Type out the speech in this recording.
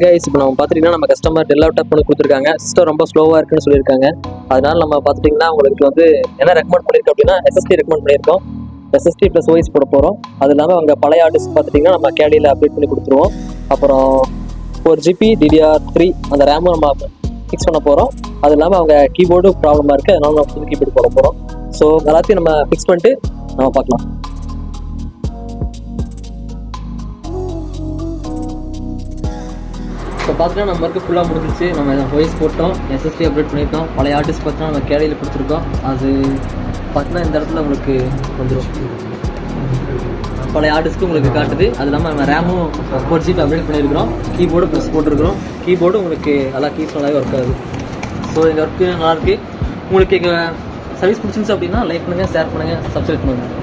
Guys, இப்போ நம்ம பார்த்துட்டிங்கன்னா நம்ம கஸ்டமர் டெல் லேப்டாப் பண்ணி கொடுத்துருக்காங்க. சிஸ்டம் ரொம்ப ஸ்லோவாக இருக்குன்னு சொல்லியிருக்காங்க. அதனால நம்ம பார்த்துட்டிங்கன்னா உங்களுக்கு வந்து என்ன ரெக்கமெண்ட் பண்ணியிருக்கோம் அப்படின்னா SSD ரெக்கமெண்ட் பண்ணியிருக்கோம். SSD ப்ளஸ் OS போட போகிறோம். அது இல்லாமல் அவங்க பழைய ஆர்டிஸ்ட் பார்த்துட்டிங்கன்னா நம்ம கேடியில் அப்டேட் பண்ணி கொடுத்துருவோம். அப்புறம் 4GB DDR3 அந்த ரேமும் நம்ம ஃபிக்ஸ் பண்ண போகிறோம். அது இல்லாமல் அவங்க கீபோர்டு ப்ராப்ளமாக இருக்குது, அதனால நம்ம புது கீபோர்டு போட போகிறோம். ஸோ எல்லாத்தையும் நம்ம ஃபிக்ஸ் பண்ணிட்டு நம்ம பார்க்கலாம். இப்போ பார்த்தீங்கன்னா நம்ம ஒர்க்கு ஃபுல்லாக முடிஞ்சிச்சு. நம்ம வாய்ஸ் போட்டோம், SSD அப்டேட் பண்ணியிருக்கோம். பழைய ஆர்டிஸ்ட் பார்த்தீங்கன்னா நம்ம கேடியில் கொடுத்துருக்கோம். அது பார்த்தீங்கன்னா இந்த இடத்துல உங்களுக்கு வந்துடும். பழைய ஆர்டிஸ்க்கு உங்களுக்கு காட்டுது. அது இல்லாமல் நம்ம ரேமும் 4GB அப்டேட் பண்ணியிருக்கிறோம். கீபோர்டு ப்ளஸ் போட்டிருக்கிறோம். கீபோர்டு உங்களுக்கு எல்லா கீஸ் நல்லாவே ஒர்க் ஆகுது. ஸோ இந்த ஒர்க்கு நல்லாயிருக்கு. உங்களுக்கு எங்கள் சர்வீஸ் பிடிச்சிருந்துச்சு அப்படின்னா லைக் பண்ணுங்கள், ஷேர் பண்ணுங்கள், சப்ஸ்கிரைப் பண்ணுங்கள்.